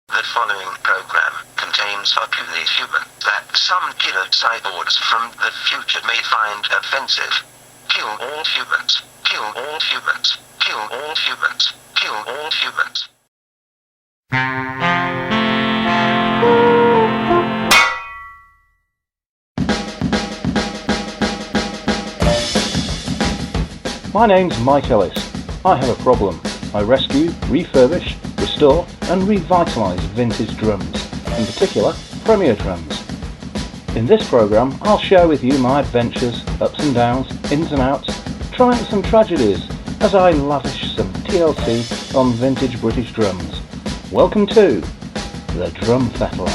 The following program contains populated humor that some killer cyborgs from the future may find offensive. Kill all humans. Kill all humans. Kill all humans. Kill all humans. My name's Mike Ellis. I have a problem. I rescue, refurbish, restore and revitalise vintage drums, in particular Premier drums. In this programme I'll share with you my adventures, ups and downs, ins and outs, triumphs and tragedies as I lavish some TLC on vintage British drums. Welcome to the Drum Fettler.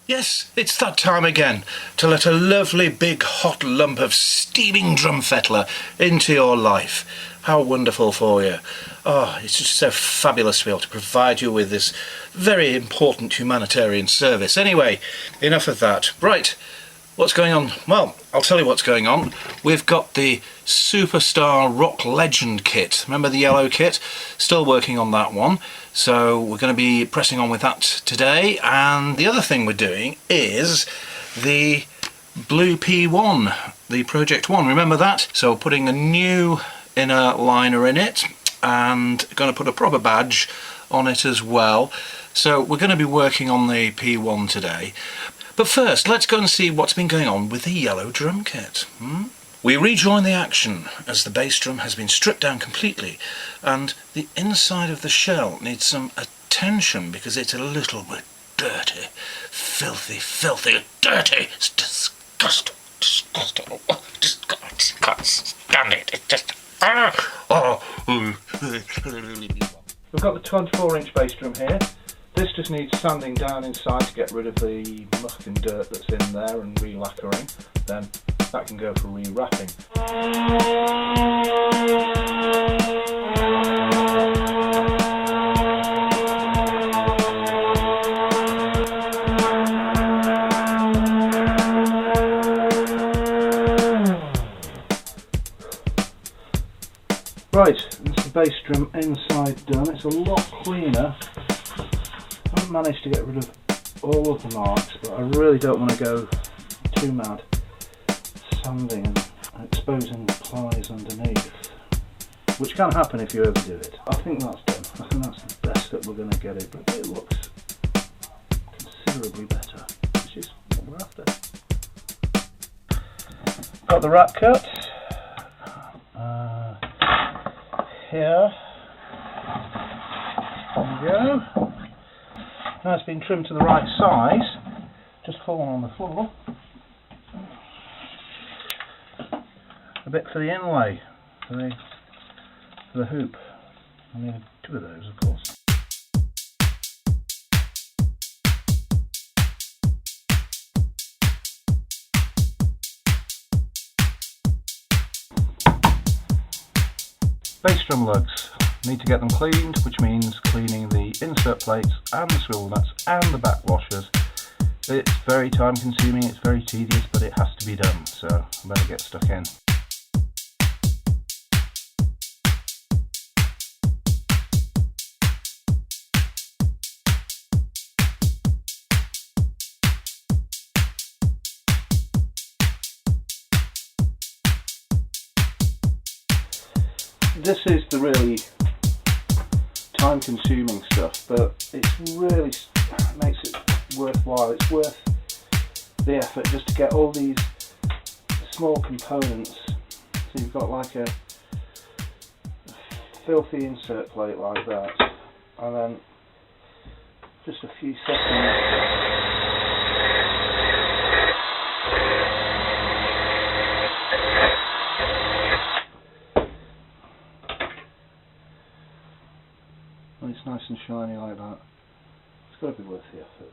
Yes, it's that time again to let a lovely big hot lump of steaming Drum Fettler into your life. How wonderful for you. Oh, it's just so fabulous to be able to provide you with this very important humanitarian service. Anyway, enough of that. Right, what's going on? Well, I'll tell you what's going on. We've got the Superstar Rock Legend kit. Remember the yellow kit? Still working on that one. So we're going to be pressing on with that today. And the other thing we're doing is the blue P1, the Project 1. Remember that? So putting a new inner liner in it and going to put a proper badge on it as well. So we're going to be working on the P1 today. But first, let's go and see what's been going on with the yellow drum kit. We rejoin the action as the bass drum has been stripped down completely and the inside of the shell needs some attention because it's a little bit dirty. Filthy, dirty. It's disgusting. Just can't stand it. It's just... We've got the 24-inch bass drum here. This just needs sanding down inside to get rid of the muck and dirt that's in there and re-lacquering. Then that can go for re-wrapping. Right, that's the bass drum inside done. It's a lot cleaner. I haven't managed to get rid of all of the marks, but I really don't want to go too mad sanding and exposing the plies underneath, which can happen if you overdo it. I think that's done. I think that's the best that we're going to get it, but it looks considerably better, which is what we're after. Got the wrap cut here. There we go. Now it's been trimmed to the right size, just fallen on the floor. A bit for the inlay, for the hoop. I need two of those, of course. Bass drum lugs. Need to get them cleaned, which means cleaning the insert plates and the swivel nuts and the back washers. It's very time consuming, it's very tedious, but it has to be done, so I better get stuck in. This is the really time-consuming stuff, but it really makes it worthwhile. It's worth the effort just to get all these small components. So you've got like a filthy insert plate like that, and then just a few seconds. When it's nice and shiny like that, it's got to be worth the effort.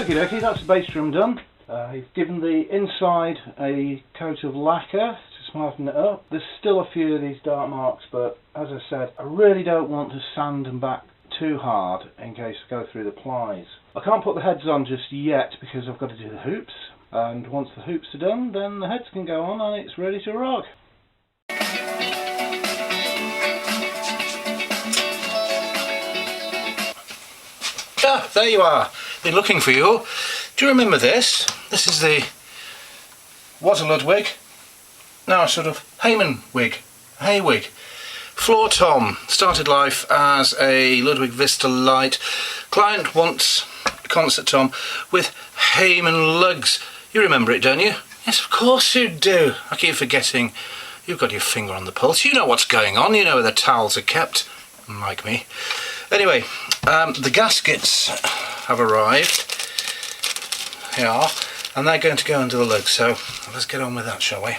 Okie dokie, that's the bass drum done. I've given the inside a coat of lacquer to smarten it up. There's still a few of these dark marks, but as I said, I really don't want to sand them back too hard in case I go through the plies. I can't put the heads on just yet because I've got to do the hoops, and once the hoops are done, then the heads can go on and it's ready to rock. Ah, there you are. Been looking for you. Do you remember this? This is the... was a Ludwig. Now a sort of Hayman wig. Hay wig. Floor tom. Started life as a Ludwig Vista Lite. Client wants a concert tom with Hayman lugs. You remember it, don't you? Yes, of course you do. I keep forgetting. You've got your finger on the pulse. You know what's going on. You know where the towels are kept. Unlike me. Anyway, the gaskets have arrived. Here are, and they're going to go under the lug, so let's get on with that, shall we?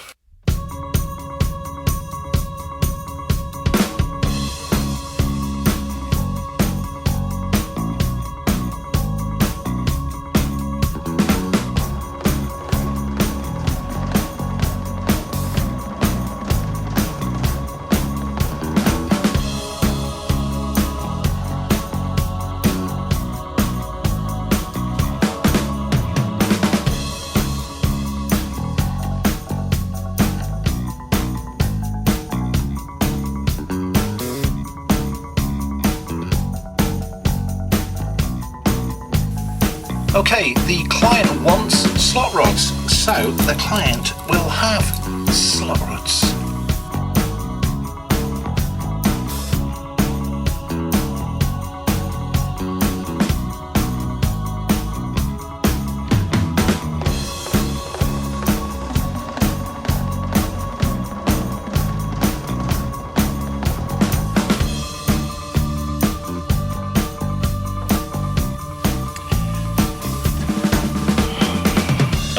Okay, the client wants slot rods, so the client will have slot rods.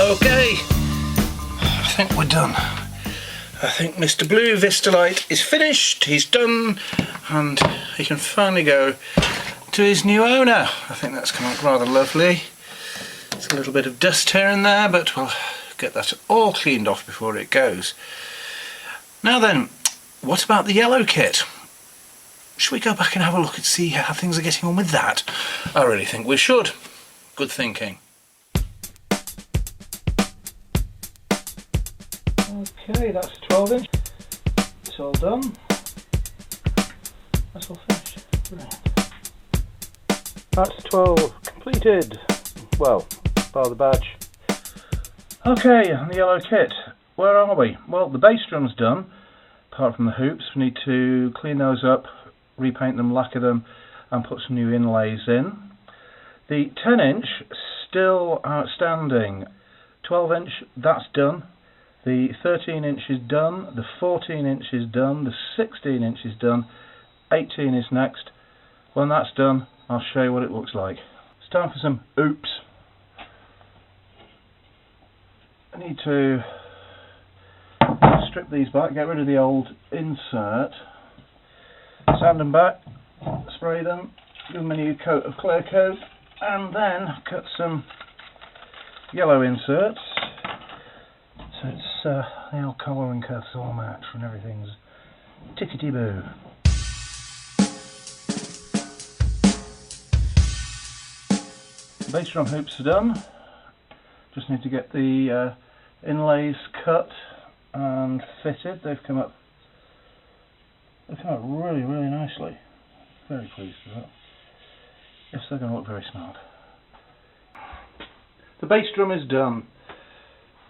Okay, I think we're done. I think Mr. Blue Vistalite is finished, he's done, and he can finally go to his new owner. I think that's come out rather lovely. There's a little bit of dust here and there, but we'll get that all cleaned off before it goes. Now then, what about the yellow kit? Should we go back and have a look and see how things are getting on with that? I really think we should. Good thinking. Okay, that's a 12-inch. It's all done. That's all finished. Brilliant. That's 12 completed. Well, bar the badge. Okay, and the yellow kit. Where are we? Well, the bass drum's done. Apart from the hoops, we need to clean those up, repaint them, lacquer them, and put some new inlays in. The 10-inch still outstanding. 12-inch, that's done. The 13-inch is done, the 14-inch is done, the 16-inch is done, 18 is next. When that's done, I'll show you what it looks like. It's time for some oops. I need to strip these back, get rid of the old insert, sand them back, spray them, give them a new coat of clear coat, and then cut some yellow inserts. So it's the old colouring curves all match and everything's tickety-boo. The bass drum hoops are done. Just need to get the inlays cut and fitted. They've come up really, really nicely. Very pleased with that. Yes, they're going to look very smart. The bass drum is done.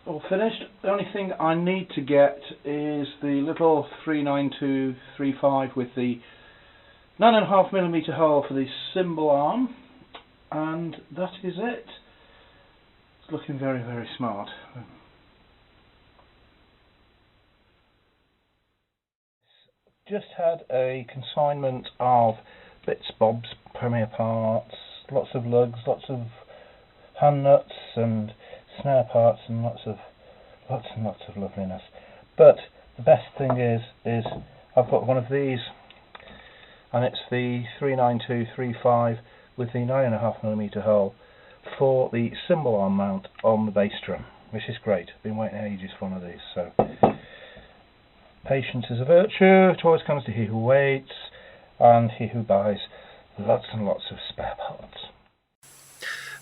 All finished. The only thing I need to get is the little 39235 with the 9.5mm hole for the cymbal arm, and that is it. It's looking very, very smart. Just had a consignment of bits, bobs, premier parts, lots of lugs, lots of hand nuts and snare parts, and lots and lots of loveliness. But the best thing is I've got one of these, and it's the 39235 with the 9.5mm hole. for the cymbal arm mount on the bass drum, which is great. I've been waiting ages for one of these, so patience is a virtue. It always comes to he who waits and he who buys lots and lots of spare parts.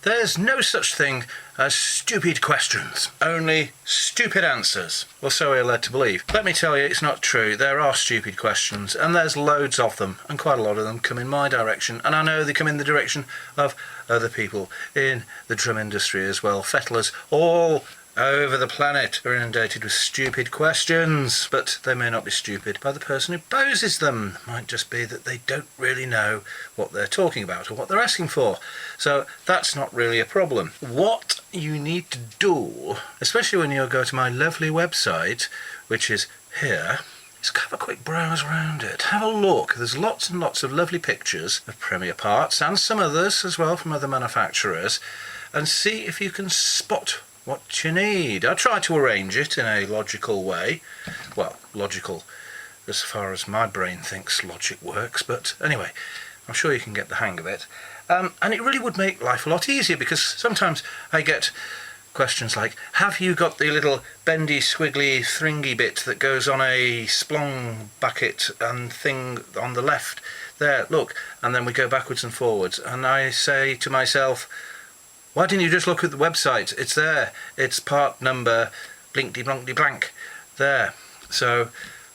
There's no such thing as stupid questions, only stupid answers. Well, so we're led to believe. Let me tell you, it's not true. There are stupid questions, and there's loads of them, and quite a lot of them come in my direction, and I know they come in the direction of other people in the drum industry as well. Fettlers all over the planet are inundated with stupid questions, but they may not be stupid by the person who poses them. It might just be that they don't really know what they're talking about or what they're asking for. So that's not really a problem. What you need to do, especially when you go to my lovely website, which is here, is have a quick browse around it. Have a look. There's lots and lots of lovely pictures of Premier parts and some others as well from other manufacturers, and see if you can spot what you need. I try to arrange it in a logical way. Well, logical as far as my brain thinks logic works, but anyway, I'm sure you can get the hang of it. And it really would make life a lot easier, because sometimes I get questions like, have you got the little bendy, squiggly, thringy bit that goes on a splong bucket and thing on the left? There, look. And then we go backwards and forwards, and I say to myself, why didn't you just look at the website? It's there. It's part number blinkety blonkety blank. There. So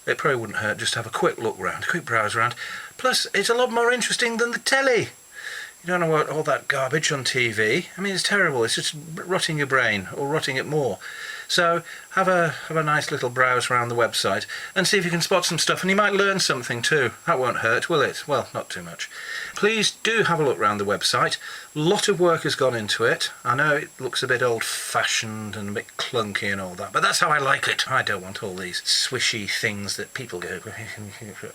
it probably wouldn't hurt just to have a quick look round, a quick browse around. Plus, it's a lot more interesting than the telly. You don't know what all that garbage on TV. I mean, it's terrible. It's just rotting your brain, or rotting it more. So have a nice little browse around the website and see if you can spot some stuff, and you might learn something too. That won't hurt, will it? Well, not too much. Please do have a look around the website. A lot of work has gone into it. I know it looks a bit old-fashioned and a bit clunky and all that, but that's how I like it. I don't want all these swishy things that people go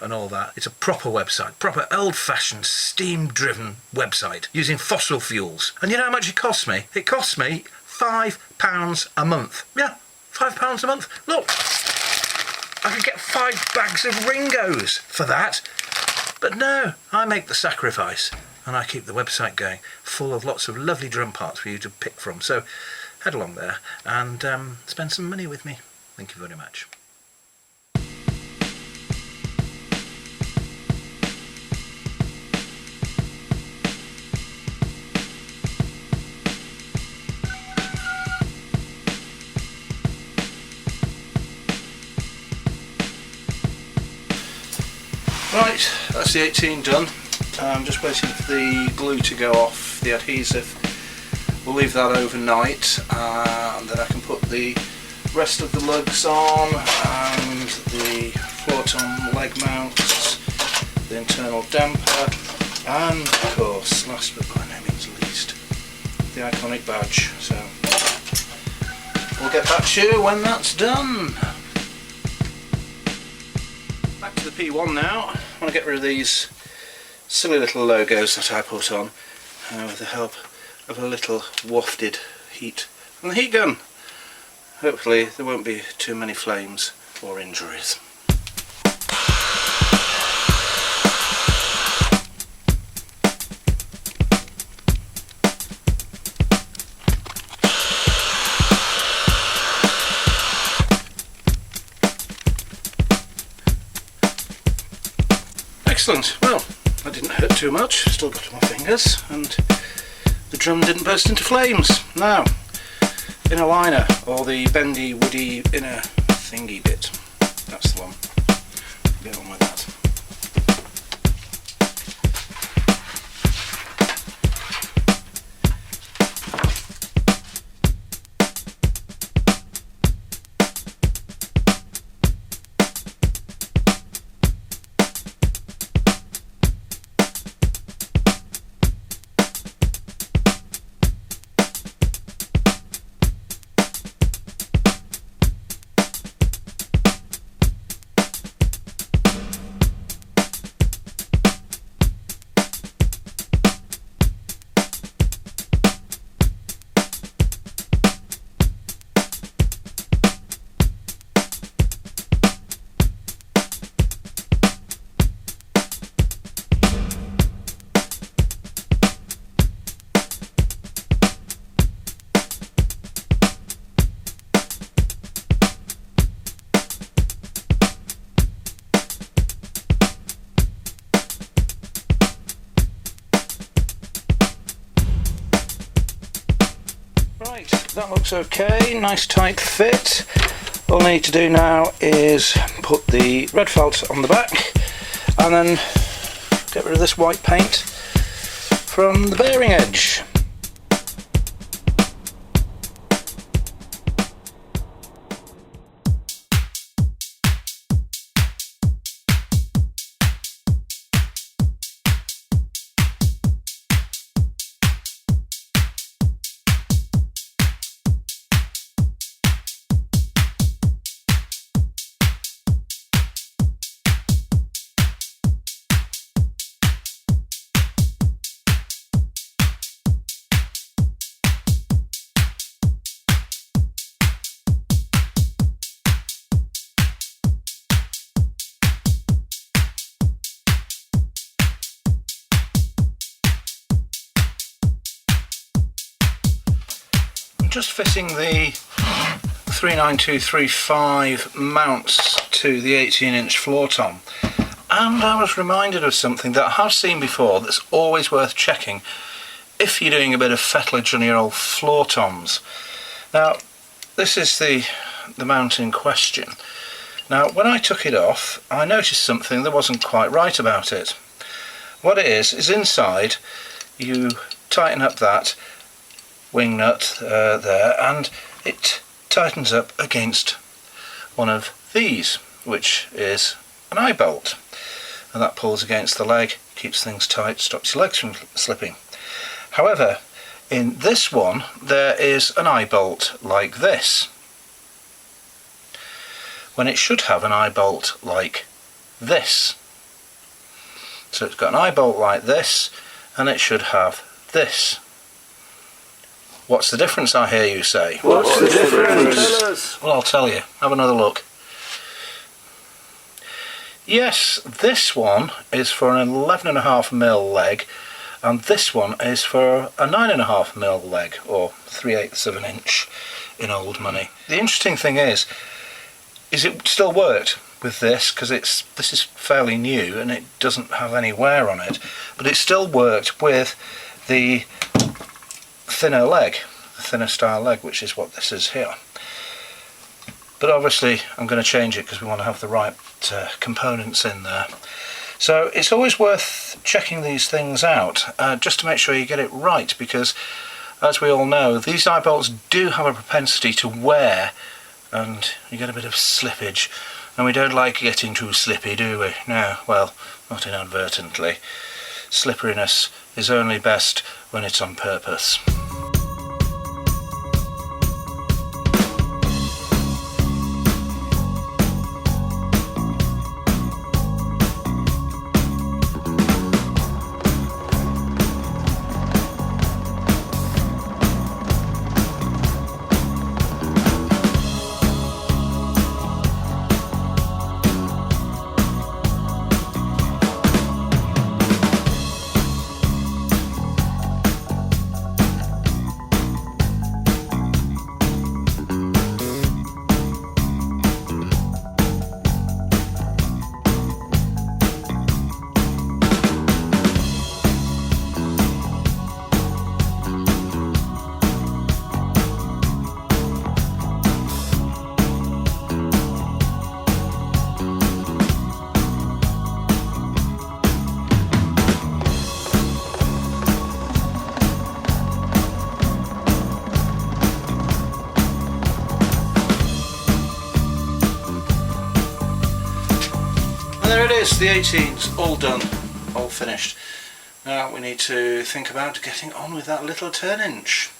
and all that. It's a proper website, proper old-fashioned steam-driven website using fossil fuels. And you know how much it costs me? It costs me £5 a month. Yeah, £5 a month. Look, I could get 5 bags of Ringos for that. But no, I make the sacrifice, and I keep the website going, full of lots of lovely drum parts for you to pick from. So head along there and spend some money with me. Thank you very much. Right, that's the 18 done. I'm just waiting for the glue to go off, the adhesive. We'll leave that overnight, and then I can put the rest of the lugs on, and the floor tom leg mounts, the internal damper, and of course, last but by no means least, the iconic badge. So we'll get back to you when that's done. Back to the P1 now. I want to get rid of these silly little logos that I put on with the help of a little wafted heat from the heat gun. Hopefully there won't be too many flames or injuries. Excellent. Well, that didn't hurt too much. Still got my fingers, and the drum didn't burst into flames. Now, inner liner, or the bendy, woody inner thingy bit. That's the one. Get on with that. That looks okay, nice tight fit. All I need to do now is put the red felt on the back and then get rid of this white paint from the bearing edge. Just fitting the 39235 mounts to the 18-inch floor tom, and I was reminded of something that I have seen before that's always worth checking if you're doing a bit of fettlage on your old floor toms. Now this is the mount in question. Now when I took it off I noticed something that wasn't quite right about it. What it is inside you tighten up that wing nut there, and it tightens up against one of these, which is an eye bolt, and that pulls against the leg, keeps things tight, stops your legs from slipping. However, in this one there is an eye bolt like this, when it should have an eye bolt like this. So it's got an eye bolt like this and it should have this. What's the difference, I hear you say? What's the difference? Well, I'll tell you. Have another look. Yes, this one is for an 11.5mm leg, and this one is for a 9.5mm leg, or 3/8 of an inch in old money. The interesting thing is it still worked with this, because this is fairly new and it doesn't have any wear on it, but it still worked with the thinner leg, the thinner style leg, which is what this is here. But obviously I'm going to change it because we want to have the right components in there. So it's always worth checking these things out just to make sure you get it right, because as we all know, these eye bolts do have a propensity to wear and you get a bit of slippage, and we don't like getting too slippy, do we? No, well, not inadvertently. Slipperiness is only best when it's on purpose. There it is, the 18's all done, all finished. Now we need to think about getting on with that little turn-inch.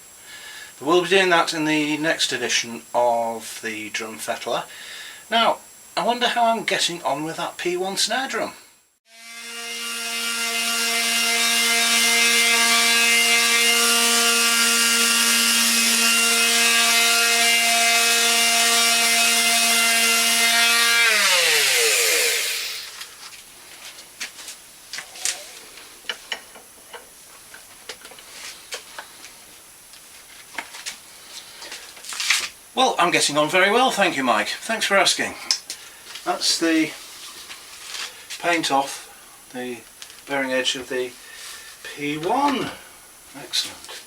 We'll be doing that in the next edition of the Drum Fettler. Now, I wonder how I'm getting on with that P1 snare drum. Well, I'm getting on very well, thank you, Mike. Thanks for asking. That's the paint off the bearing edge of the P1. Excellent.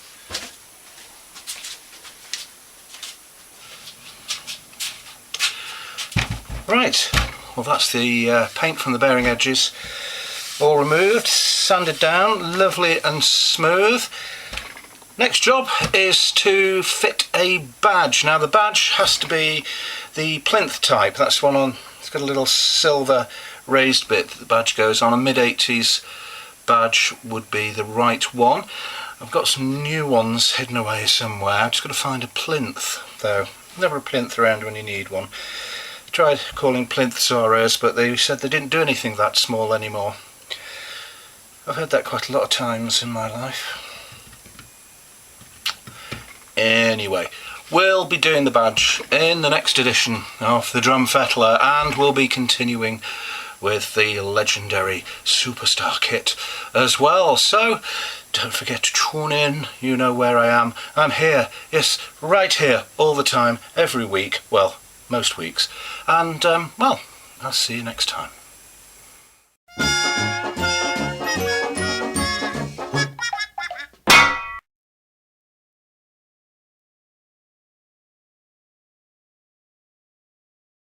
Right, well that's the paint from the bearing edges all removed, sanded down, lovely and smooth. Next job is to fit a badge. Now the badge has to be the plinth type. That's one on, it's got a little silver raised bit that the badge goes on. A mid-80s badge would be the right one. I've got some new ones hidden away somewhere. I've just got to find a plinth though. Never a plinth around when you need one. I tried calling plinths ROs, but they said they didn't do anything that small anymore. I've heard that quite a lot of times in my life. Anyway, we'll be doing the badge in the next edition of the Drum Fettler, and we'll be continuing with the legendary Superstar kit as well. So don't forget to tune in. You know where I am. I'm here, yes, right here, all the time, every week, well, most weeks. And well, I'll see you next time.